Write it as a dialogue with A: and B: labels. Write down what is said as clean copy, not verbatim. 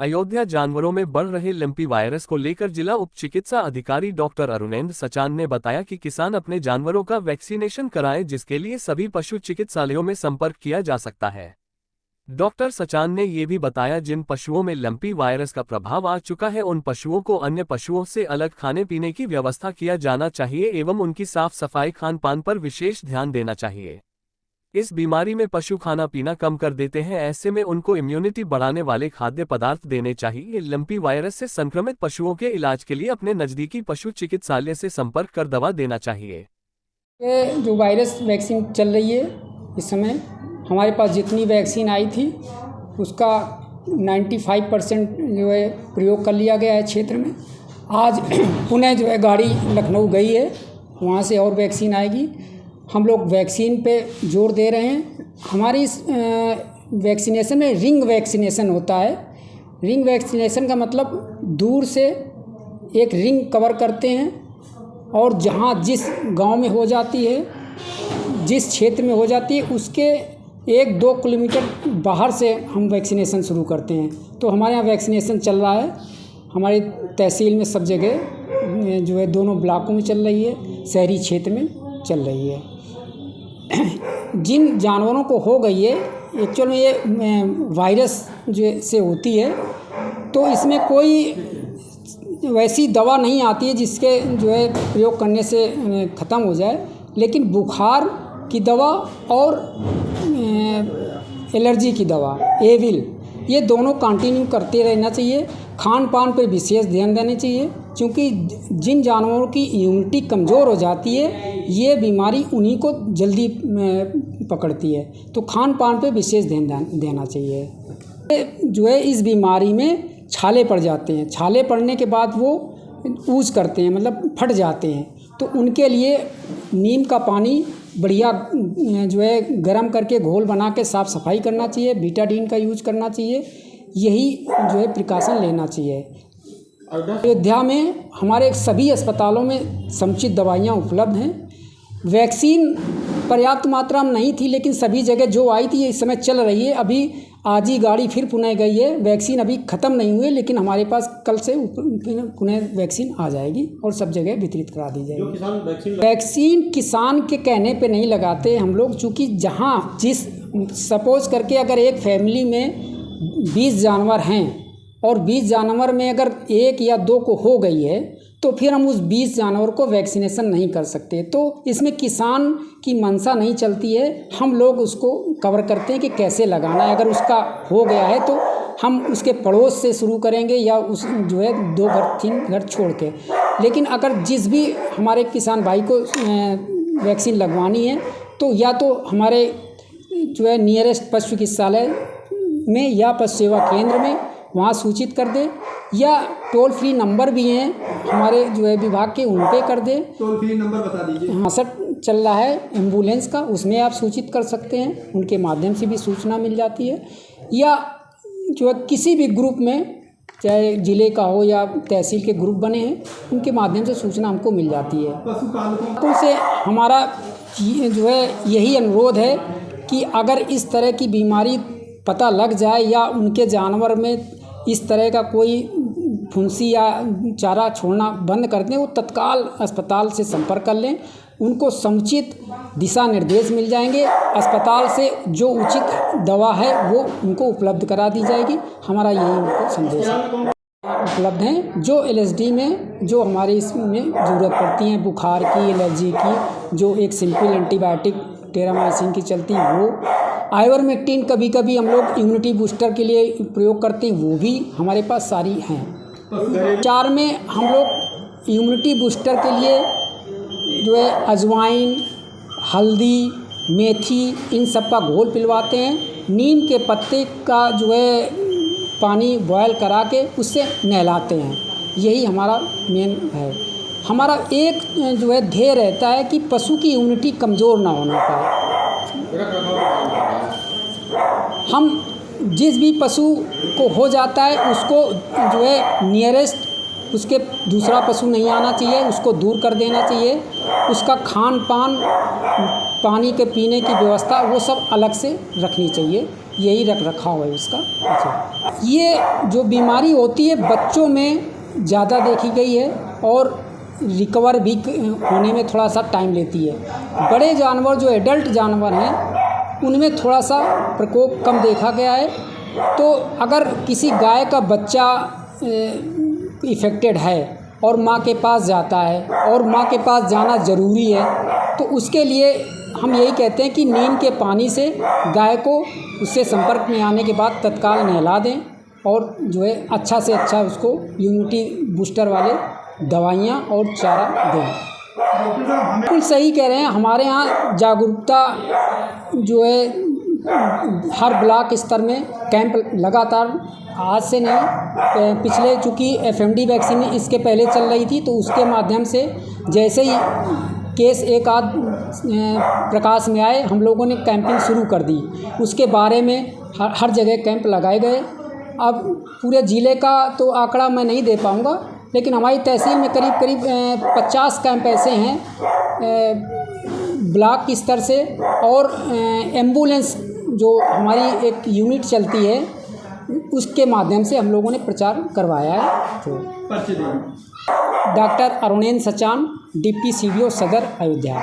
A: अयोध्या जानवरों में बढ़ रहे लंपी वायरस को लेकर जिला उप चिकित्सा अधिकारी डॉक्टर अरुणेंद्र सचान ने बताया कि किसान अपने जानवरों का वैक्सीनेशन कराएं, जिसके लिए सभी पशु चिकित्सालयों में संपर्क किया जा सकता है। डॉक्टर सचान ने ये भी बताया जिन पशुओं में लंपी वायरस का प्रभाव आ चुका है उन पशुओं को अन्य पशुओं से अलग खाने पीने की व्यवस्था किया जाना चाहिए एवं उनकी साफ सफाई खान पान पर विशेष ध्यान देना चाहिए। इस बीमारी में पशु खाना पीना कम कर देते हैं, ऐसे में उनको इम्यूनिटी बढ़ाने वाले खाद्य पदार्थ देने चाहिए। लंपी वायरस से संक्रमित पशुओं के इलाज के लिए अपने नज़दीकी पशु चिकित्सालय से संपर्क कर दवा देना चाहिए।
B: ये जो वायरस वैक्सीन चल रही है इस समय हमारे पास जितनी वैक्सीन आई थी उसका 95% जो है प्रयोग कर लिया गया है क्षेत्र में। आज पुणे जो है गाड़ी लखनऊ गई है, वहाँ से और वैक्सीन आएगी। हम लोग वैक्सीन पे जोर दे रहे हैं। हमारी इस वैक्सीनेशन में रिंग वैक्सीनेशन होता है। रिंग वैक्सीनेशन का मतलब दूर से एक रिंग कवर करते हैं और जहाँ जिस गांव में हो जाती है, जिस क्षेत्र में हो जाती है, उसके 1-2 किलोमीटर बाहर से हम वैक्सीनेशन शुरू करते हैं। तो हमारे यहाँ वैक्सीनेशन चल रहा है। हमारी तहसील में सब जगह जो है दोनों ब्लॉकों में चल रही है, शहरी क्षेत्र में चल रही है। जिन जानवरों को हो गई है, एक्चुअल में ये वायरस जो से होती है, तो इसमें कोई वैसी दवा नहीं आती है जिसके जो है प्रयोग करने से ख़त्म हो जाए, लेकिन बुखार की दवा और एलर्जी की दवा एविल, ये दोनों कंटिन्यू करते रहना चाहिए। खान पान पर विशेष ध्यान देना चाहिए, क्योंकि जिन जानवरों की इम्यूनिटी कमज़ोर हो जाती है ये बीमारी उन्हीं को जल्दी पकड़ती है। तो खान पान पर विशेष ध्यान देना चाहिए। जो है इस बीमारी में छाले पड़ जाते हैं, छाले पड़ने के बाद वो ऊज करते हैं, मतलब फट जाते हैं। तो उनके लिए नीम का पानी बढ़िया जो है गर्म करके घोल बना के साफ़ सफाई करना चाहिए, बीटाडीन का यूज करना चाहिए, यही जो है प्रिकॉशन लेना चाहिए। अयोध्या में हमारे सभी अस्पतालों में समुचित दवाइयाँ उपलब्ध हैं। वैक्सीन पर्याप्त मात्रा में नहीं थी, लेकिन सभी जगह जो आई थी इस समय चल रही है। अभी आज ही गाड़ी फिर पुणे गई है। वैक्सीन अभी ख़त्म नहीं हुई, लेकिन हमारे पास कल से पुणे वैक्सीन आ जाएगी और सब जगह वितरित करा दी जाएगी। वैक्सीन किसान के कहने पे नहीं लगाते हम लोग, चूँकि जहाँ जिस सपोज करके अगर एक फैमिली में 20 जानवर हैं और 20 जानवर में अगर 1 या 2 को हो गई है, तो फिर हम उस 20 जानवर को वैक्सीनेशन नहीं कर सकते। तो इसमें किसान की मंशा नहीं चलती है, हम लोग उसको कवर करते हैं कि कैसे लगाना है। अगर उसका हो गया है तो हम उसके पड़ोस से शुरू करेंगे या उस जो है 2 घर 3 घर छोड़ के। लेकिन अगर जिस भी हमारे किसान भाई को वैक्सीन लगवानी है तो या तो हमारे जो है नियरेस्ट पशु चिकित्सालय में या पशु सेवा केंद्र में वहाँ सूचित कर दे, या टोल फ्री नंबर भी हैं हमारे जो है विभाग के, उन पे कर दे।
C: टोल फ्री नंबर बता दीजिए।
B: 62 चल रहा है एम्बुलेंस का, उसमें आप सूचित कर सकते हैं, उनके माध्यम से भी सूचना मिल जाती है। या जो है किसी भी ग्रुप में, चाहे ज़िले का हो या तहसील के ग्रुप बने हैं, उनके माध्यम से सूचना हमको मिल जाती है। पशुपालकों से हमारा जो है यही अनुरोध है कि अगर इस तरह की बीमारी पता लग जाए या उनके जानवर में इस तरह का कोई फुंसी या चारा छोड़ना बंद कर दें, वो तत्काल अस्पताल से संपर्क कर लें। उनको समुचित दिशा निर्देश मिल जाएंगे। अस्पताल से जो उचित दवा है वो उनको उपलब्ध करा दी जाएगी। हमारा यही उनको संदेश है। उपलब्ध हैं जो LSD में जो हमारे इसमें ज़रूरत पड़ती हैं, बुखार की, एलर्जी की, जो एक सिंपल एंटीबायोटिक टेरामाइसिन की चलती है वो, आइवरमेक्टिन कभी कभी हम लोग इम्यूनिटी बूस्टर के लिए प्रयोग करते हैं, वो भी हमारे पास सारी हैं। 4 में हम लोग इम्यूनिटी बूस्टर के लिए जो है अजवाइन, हल्दी, मेथी, इन सब का घोल पिलवाते हैं। नीम के पत्ते का जो है पानी बॉयल करा के उससे नहलाते हैं। यही हमारा मेन है। हमारा एक जो है ध्येय रहता है कि पशु की इम्यूनिटी कमज़ोर ना होना पाए। हम जिस भी पशु को हो जाता है उसको जो है नियरेस्ट उसके दूसरा पशु नहीं आना चाहिए, उसको दूर कर देना चाहिए। उसका खान पान, पानी के पीने की व्यवस्था वो सब अलग से रखनी चाहिए। यही रख रखा हुआ है उसका। अच्छा, ये जो बीमारी होती है बच्चों में ज़्यादा देखी गई है और रिकवर भी होने में थोड़ा सा टाइम लेती है। बड़े जानवर जो एडल्ट जानवर हैं उनमें थोड़ा सा प्रकोप कम देखा गया है। तो अगर किसी गाय का बच्चा इफ़ेक्टेड है और माँ के पास जाता है और माँ के पास जाना ज़रूरी है, तो उसके लिए हम यही कहते हैं कि नीम के पानी से गाय को उससे संपर्क में आने के बाद तत्काल नहला दें और जो है अच्छा से अच्छा उसको इम्यूनिटी बूस्टर वाले दवाइयाँ और चारा दें। बिल्कुल सही कह रहे हैं। हमारे यहाँ जागरूकता जो है हर ब्लॉक स्तर में कैंप लगातार, आज से नहीं, पिछले चूँकि FMD वैक्सीन इसके पहले चल रही थी, तो उसके माध्यम से जैसे ही केस एक आध प्रकाश में आए हम लोगों ने कैंपिंग शुरू कर दी। उसके बारे में हर जगह कैंप लगाए गए। अब पूरे ज़िले का तो आंकड़ा मैं नहीं दे पाऊँगा, लेकिन हमारी तहसील में करीब करीब 50 कैंप ऐसे हैं ब्लॉक स्तर से। और एम्बुलेंस जो हमारी एक यूनिट चलती है उसके माध्यम से हम लोगों ने प्रचार करवाया है। तो doctor Arunendra Sachan, deputy CDO सदर, अयोध्या।